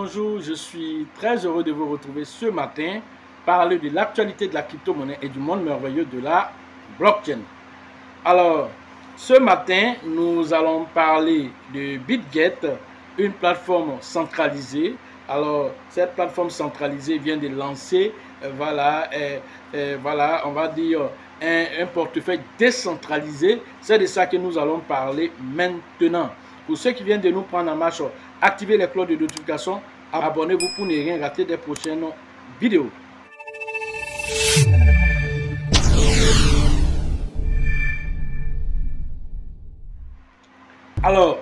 bonjour, je suis très heureux de vous retrouver ce matin, parler de l'actualité de la crypto-monnaie et du monde merveilleux de la blockchain. Alors, ce matin, nous allons parler de BitGet, une plateforme centralisée. Alors, cette plateforme centralisée vient de lancer, on va dire, un portefeuille décentralisé. C'est de ça que nous allons parler maintenant. Pour ceux qui viennent de nous prendre en marche, activez les cloches de notification, abonnez-vous pour ne rien rater des prochaines vidéos. Alors,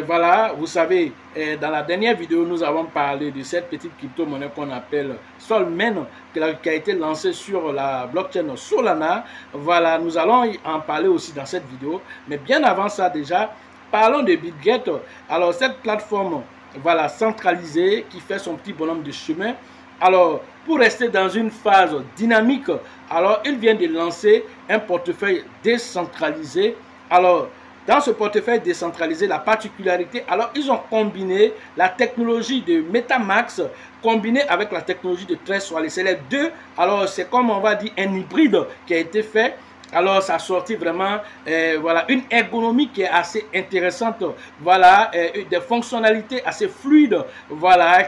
voilà, vous savez, dans la dernière vidéo, nous avons parlé de cette petite crypto-monnaie qu'on appelle Solman, qui a été lancée sur la blockchain Solana. Voilà, nous allons en parler aussi dans cette vidéo. Mais bien avant ça déjà, parlons de BitGet. Alors, cette plateforme, voilà, centralisée, qui fait son petit bonhomme de chemin. Alors, pour rester dans une phase dynamique, alors, il vient de lancer un portefeuille décentralisé. Alors, dans ce portefeuille décentralisé, la particularité, alors ils ont combiné la technologie de MetaMask combinée avec la technologie de Trust Wallet. C'est les deux, alors c'est comme on va dire un hybride qui a été fait. Alors, ça a sorti vraiment voilà, une ergonomie qui est assez intéressante, voilà, des fonctionnalités assez fluides, voilà,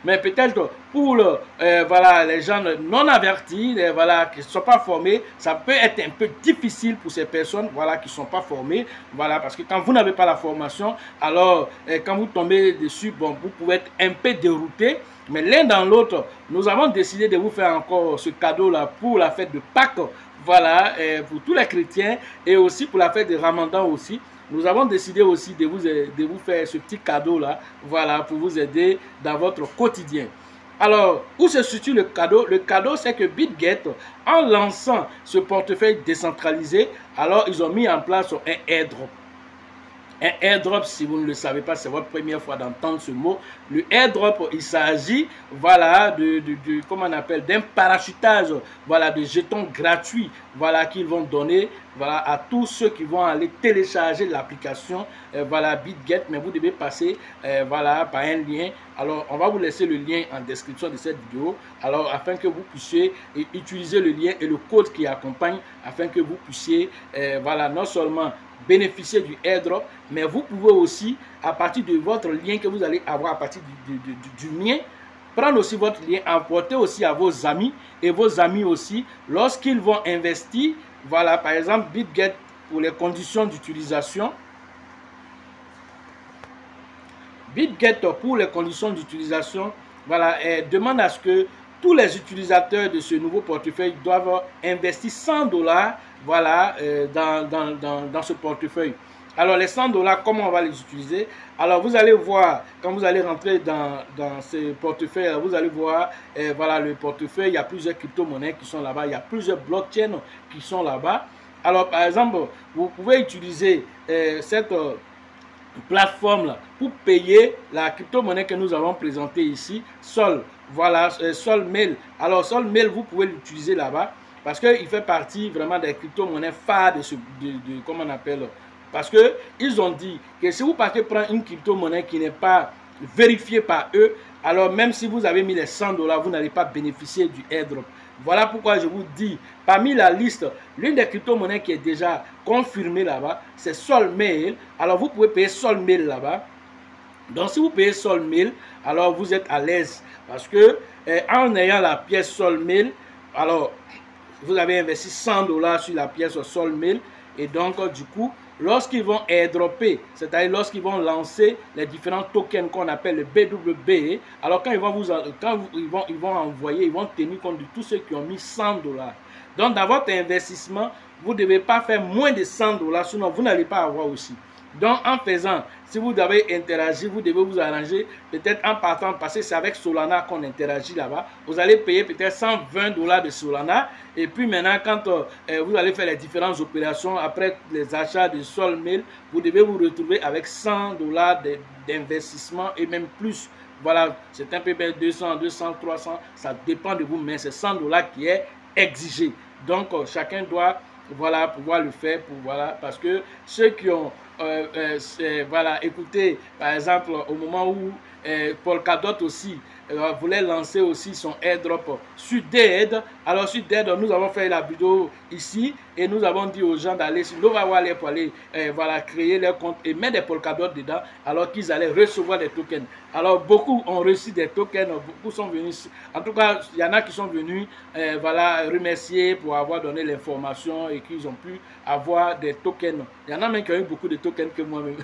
mais peut-être pour voilà, les gens non avertis, voilà, qui ne sont pas formés, ça peut être un peu difficile pour ces personnes, voilà, qui ne sont pas formées, voilà, parce que quand vous n'avez pas la formation, alors quand vous tombez dessus, bon, vous pouvez être un peu dérouté. Mais l'un dans l'autre, nous avons décidé de vous faire encore ce cadeau-là pour la fête de Pâques. Voilà, pour tous les chrétiens et aussi pour la fête de Ramadan aussi. Nous avons décidé aussi de vous faire ce petit cadeau-là, voilà, pour vous aider dans votre quotidien. Alors, où se situe le cadeau? Le cadeau, c'est que BitGet, en lançant ce portefeuille décentralisé, alors ils ont mis en place un airdrop. Un airdrop, si vous ne le savez pas, c'est votre première fois d'entendre ce mot. Le airdrop, il s'agit, voilà, comment on appelle, d'un parachutage, voilà, de jetons gratuits, voilà, qu'ils vont donner, voilà, à tous ceux qui vont aller télécharger l'application, voilà, BitGet, mais vous devez passer, voilà, par un lien. Alors, on va vous laisser le lien en description de cette vidéo, alors, afin que vous puissiez utiliser le lien et le code qui accompagne, afin que vous puissiez, voilà, non seulement bénéficier du airdrop, mais vous pouvez aussi, à partir de votre lien que vous allez avoir à partir du mien, prendre aussi votre lien, emporter aussi à vos amis, et vos amis aussi, lorsqu'ils vont investir, voilà, par exemple, BitGet pour les conditions d'utilisation. BitGet pour les conditions d'utilisation, voilà, demande à ce que tous les utilisateurs de ce nouveau portefeuille doivent investir 100 $, voilà, dans ce portefeuille. Alors, les 100 $, comment on va les utiliser? Alors, vous allez voir, quand vous allez rentrer dans ce portefeuille, vous allez voir, voilà, le portefeuille, il y a plusieurs crypto-monnaies qui sont là-bas, il y a plusieurs blockchains qui sont là-bas. Alors, par exemple, vous pouvez utiliser cette plateforme là pour payer la crypto-monnaie que nous avons présentée ici, Sol. Voilà, Solmail. Alors, Solmail, vous pouvez l'utiliser là-bas parce qu'il fait partie vraiment des crypto-monnaies phares comment on appelle. Parce qu'ils ont dit que si vous partez prendre une crypto-monnaie qui n'est pas vérifiée par eux, alors même si vous avez mis les 100 $, vous n'allez pas bénéficier du airdrop. Voilà pourquoi je vous dis, parmi la liste, l'une des crypto-monnaies qui est déjà confirmée là-bas, c'est Solmail. Alors, vous pouvez payer Solmail là-bas. Donc, si vous payez Solmail, alors vous êtes à l'aise. Parce que en ayant la pièce Solmail, alors, vous avez investi 100 $ sur la pièce Solmail. Et donc, du coup, lorsqu'ils vont airdropper, c'est-à-dire lorsqu'ils vont lancer les différents tokens qu'on appelle le BWB, alors quand ils vont envoyer, ils vont tenir compte de tous ceux qui ont mis 100 $. Donc, dans votre investissement, vous ne devez pas faire moins de 100 $, sinon vous n'allez pas avoir aussi. Donc, en faisant, si vous devez interagir, vous devez vous arranger, peut-être en partant, parce que c'est avec Solana qu'on interagit là-bas. Vous allez payer peut-être 120 $ de Solana. Et puis maintenant, quand vous allez faire les différentes opérations, après les achats de Solmail, vous devez vous retrouver avec 100 $ d'investissement et même plus. Voilà, c'est un peu 200, 300, ça dépend de vous, mais c'est 100 $ qui est exigé. Donc, chacun doit, voilà, pouvoir le faire, parce que ceux qui ont voilà, écoutez, par exemple, au moment où Polkadot aussi voulait lancer aussi son airdrop sur Dead. Alors sur Dead, nous avons fait la vidéo ici et nous avons dit aux gens d'aller sur Nova Wallet pour aller voilà, créer leur compte et mettre des Polkadot dedans alors qu'ils allaient recevoir des tokens. Alors beaucoup ont reçu des tokens, beaucoup sont venus, en tout cas il y en a qui sont venus voilà, remercier pour avoir donné l'information et qu'ils ont pu avoir des tokens. Il y en a même qui ont eu beaucoup de tokens que moi-même.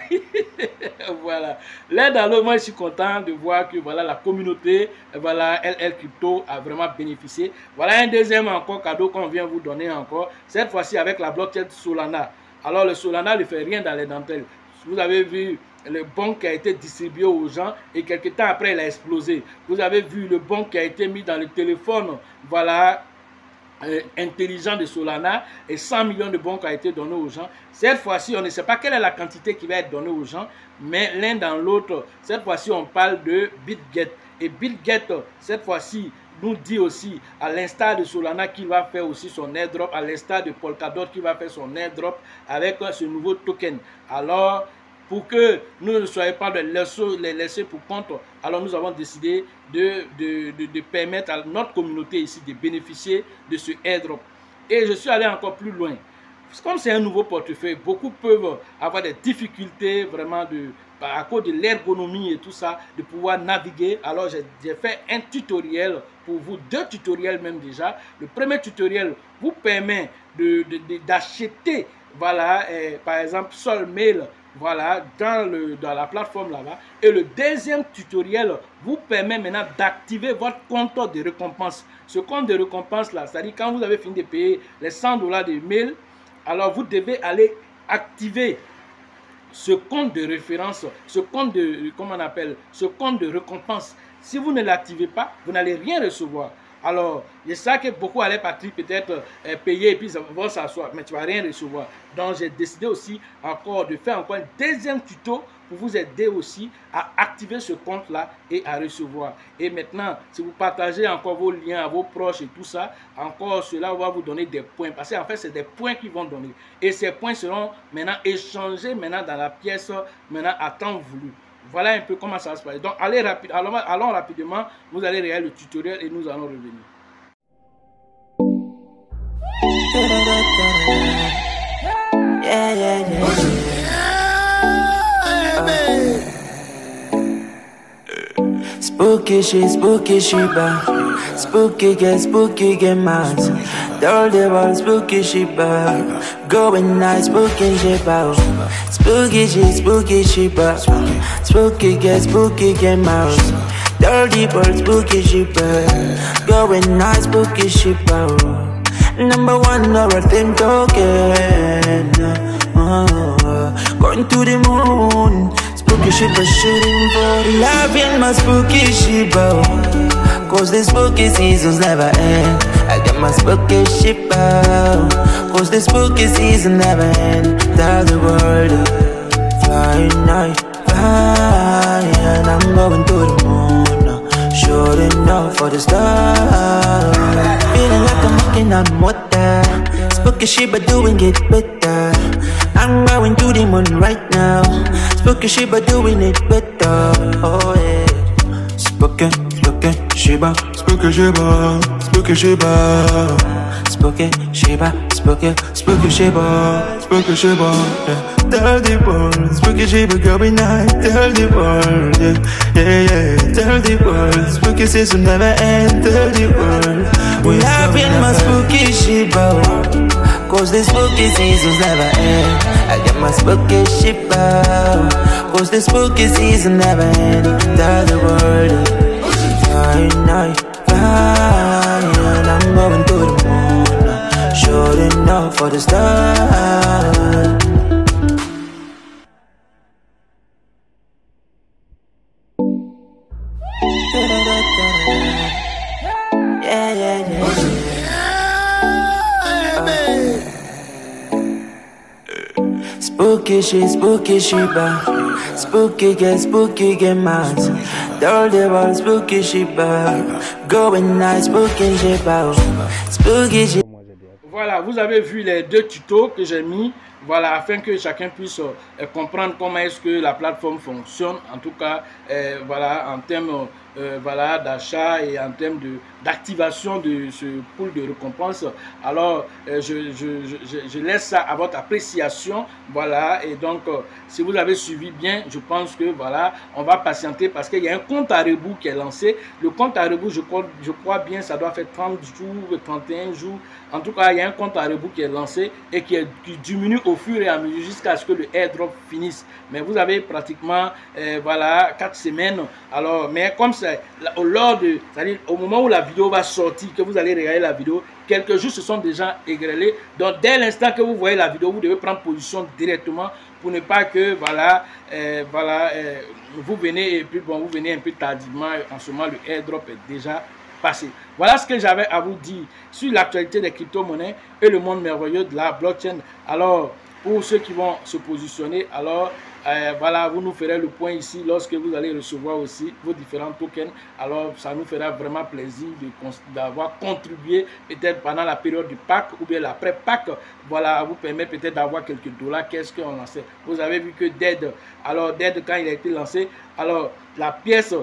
Voilà. L'un dans l'autre, moi je suis content de voir que voilà, la communauté, voilà, LL Crypto a vraiment bénéficié. Voilà un deuxième encore cadeau qu'on vient vous donner encore, cette fois-ci avec la blockchain Solana. Alors le Solana ne fait rien dans les dentelles. Vous avez vu le bon qui a été distribué aux gens et quelques temps après il a explosé. Vous avez vu le bon qui a été mis dans le téléphone, voilà, intelligent de Solana et 100 millions de bons qui a été donné aux gens. Cette fois-ci, on ne sait pas quelle est la quantité qui va être donnée aux gens, mais l'un dans l'autre, cette fois-ci, on parle de BitGet. Et BitGet, cette fois-ci, nous dit aussi, à l'instar de Solana qui va faire aussi son airdrop, à l'instar de Polkadot qui va faire son airdrop avec ce nouveau token. Alors, pour que nous ne soyons pas les laisser pour compte, alors nous avons décidé de permettre à notre communauté ici de bénéficier de ce airdrop. Et je suis allé encore plus loin. Comme c'est un nouveau portefeuille, beaucoup peuvent avoir des difficultés vraiment à cause de l'ergonomie et tout ça, de pouvoir naviguer. Alors j'ai fait un tutoriel pour vous, 2 tutoriels même déjà. Le premier tutoriel vous permet d'acheter, voilà, par exemple, Solmail, voilà, dans la plateforme là-bas. Et le deuxième tutoriel vous permet maintenant d'activer votre compte de récompense. Ce compte de récompense là, c'est-à-dire quand vous avez fini de payer les $100 de mail, alors vous devez aller activer ce compte de référence, ce compte de, comment on appelle, ce compte de récompense. Si vous ne l'activez pas, vous n'allez rien recevoir. Alors, il y a ça que beaucoup allaient partir peut-être payer et puis ils vont s'asseoir, mais tu ne vas rien recevoir. Donc, j'ai décidé aussi encore de faire encore un deuxième tuto pour vous aider aussi à activer ce compte-là et à recevoir. Et maintenant, si vous partagez encore vos liens à vos proches et tout ça, encore cela va vous donner des points. Parce qu'en fait, c'est des points qu'ils vont donner. Et ces points seront maintenant échangés maintenant dans la pièce maintenant à temps voulu. Voilà un peu comment ça se passe. Donc, allons rapidement. Vous allez regarder le tutoriel et nous allons revenir. Spooky Shiba. Spooky get mad. All the world spooky Shiba. Going nice, spooky Shiba. Spooky Shiba. Spooky get mad. All the world spooky Shiba. Going nice, spooky Shiba. Number 1 or thing token. Going to the moon. Spooky Shiba shooting for the love in my spooky Shiba. Cause the spooky seasons never end. I got my spooky Shiba. Cause the spooky season never end. Tell the world, flying night, flying. I'm going to the moon, shooting up for the stars. Feeling like I'm walking on water. Spooky Shiba doing it better. I'm going to the moon right now. Spooky Shiba doing it better. Oh yeah. Spooky Shiba. Spooky Shiba. Spooky Shiba. Spooky Shiba. Spooky Shiba. Spooky Shiba. Yeah. Tell the world. Spooky Shiba going night. Tell the world. Yeah. Tell the world. Spooky season never end. Tell the world. We having my spooky Shiba. Cause the spooky seasons never end. I got my spooky Shiba. Cause the spooky season never end. Tell the world, flying night, flying. I'm going to the moon, shooting up for the stars. Yeah. Spooky Shiba. Spooky get mad. All the world spooky Shiba. Going nice, spooky Shiba. Spooky Shiba. Voilà, vous avez vu les 2 tutos que j'ai mis voilà, afin que chacun puisse comprendre comment est-ce que la plateforme fonctionne, en tout cas, voilà, en termes voilà, d'achat et en termes d'activation de ce pool de récompenses. Alors, je laisse ça à votre appréciation, voilà, et donc, si vous avez suivi bien, je pense que, voilà, on va patienter parce qu'il y a un compte à rebours qui est lancé. Le compte à rebours, je crois bien, ça doit faire 30 jours, 31 jours. En tout cas, il y a un compte à rebours qui est lancé et qui diminue au fur et à mesure jusqu'à ce que le airdrop finisse. Mais vous avez pratiquement, voilà, 4 semaines. Alors, mais comme c'est c'est-à-dire au moment où la vidéo va sortir, que vous allez regarder la vidéo, quelques jours se sont déjà égrélés. Donc, dès l'instant que vous voyez la vidéo, vous devez prendre position directement pour ne pas que, voilà, vous venez et puis bon, vous venez un peu tardivement. En ce moment, le airdrop est déjà passé. Voilà ce que j'avais à vous dire sur l'actualité des crypto-monnaies et le monde merveilleux de la blockchain. Alors, pour ceux qui vont se positionner, alors, voilà, vous nous ferez le point ici lorsque vous allez recevoir aussi vos différents tokens. Alors, ça nous fera vraiment plaisir d'avoir contribué peut-être pendant la période du Pâques ou bien l'après-Pâques. Voilà, vous permet peut-être d'avoir quelques dollars. Qu'est-ce qu'on lançait? Vous avez vu que DED, alors DED, quand il a été lancé, alors la pièce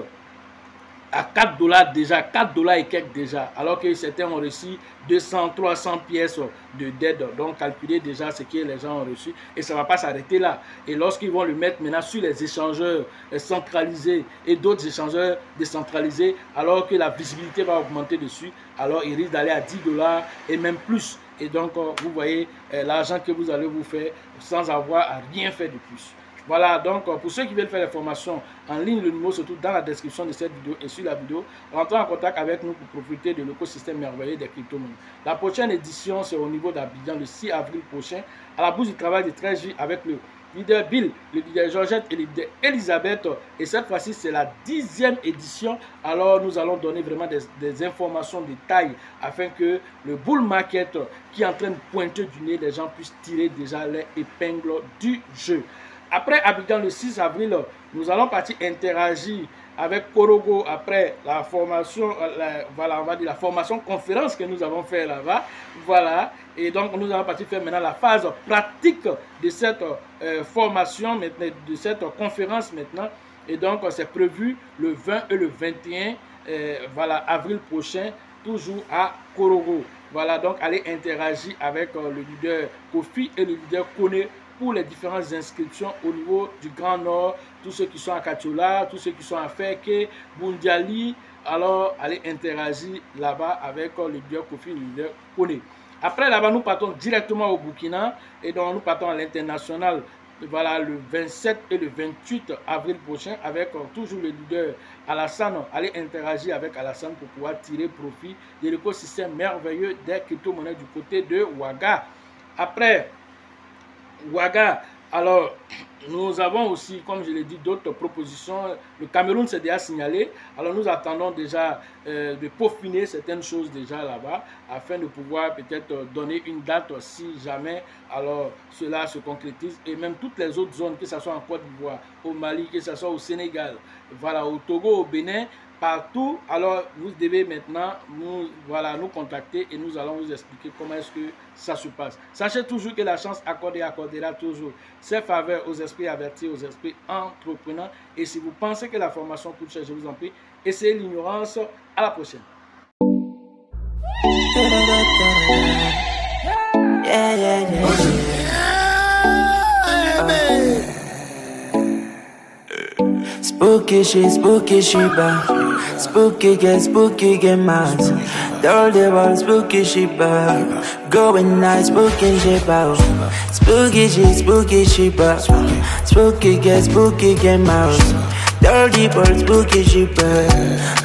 à 4 dollars déjà, 4 dollars et quelques déjà, alors que certains ont reçu 200, 300 pièces de DED. Donc calculez déjà ce que les gens ont reçu et ça ne va pas s'arrêter là. Et lorsqu'ils vont le mettre maintenant sur les échangeurs centralisés et d'autres échangeurs décentralisés, alors que la visibilité va augmenter dessus, alors il risque d'aller à 10 dollars et même plus. Et donc vous voyez l'argent que vous allez vous faire sans avoir à rien faire de plus. Voilà, donc pour ceux qui veulent faire les formations en ligne, le numéro se trouve dans la description de cette vidéo et sur la vidéo. Rentrez en contact avec nous pour profiter de l'écosystème merveilleux des crypto-monnaies. La prochaine édition, c'est au niveau d'Abidjan le 6 avril prochain, à la bourse du travail du 13 juillet avec le leader Bill, le leader Georgette et le leader Elisabeth. Et cette fois-ci, c'est la 10e édition. Alors, nous allons donner vraiment des informations, des détails, afin que le bull market qui est en train de pointer du nez, les gens puissent tirer déjà les épingles du jeu. Après Abidjan le 6 avril, nous allons partir interagir avec Korogo après la formation, voilà, on va dire la formation conférence que nous avons fait là-bas. Voilà, et donc nous allons partir faire maintenant la phase pratique de cette formation, maintenant, de cette conférence maintenant. Et donc c'est prévu le 20 et le 21 voilà, avril prochain, toujours à Korogo. Voilà, donc allez interagir avec le leader Kofi et le leader Kone pour les différentes inscriptions au niveau du Grand Nord, tous ceux qui sont à Katiola, tous ceux qui sont à Feke, Bundiali, alors allez interagir là-bas avec le leader Kofi et le leader Kone. Après là-bas, nous partons directement au Burkina et donc nous partons à l'international, voilà, le 27 et le 28 avril prochain avec toujours le leader Alassane. Allez interagir avec Alassane pour pouvoir tirer profit de l'écosystème merveilleux des crypto-monnaies du côté de Ouaga. Après Ouaga, alors nous avons aussi, comme je l'ai dit, d'autres propositions. Le Cameroun s'est déjà signalé. Alors nous attendons déjà de peaufiner certaines choses déjà là-bas afin de pouvoir peut-être donner une date si jamais alors cela se concrétise. Et même toutes les autres zones, que ce soit en Côte d'Ivoire, au Mali, que ce soit au Sénégal, voilà, au Togo, au Bénin, partout. Alors vous devez maintenant nous contacter et nous allons vous expliquer comment est-ce que ça se passe. Sachez toujours que la chance accordera toujours ses faveurs aux esprits avertis, aux esprits entrepreneurs. Et si vous pensez que la formation coûte cher, je vous en prie, essayez l'ignorance. À la prochaine. Spooky shit, spooky get mad. All the world, spooky shit, going nice, spooky shit, spooky shit, spooky get mad. All the world, spooky shit,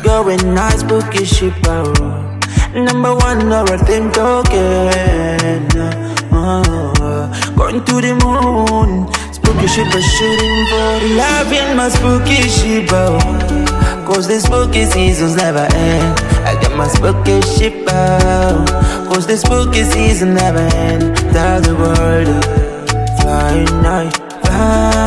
going nice, spooky shit, number one, everything token, going to the moon. Spooky shipper shooting for the love in my spooky shipper. Cause the spooky seasons never end. I got my spooky shipper. Cause the spooky season never end. Tell the world, fly night, fly.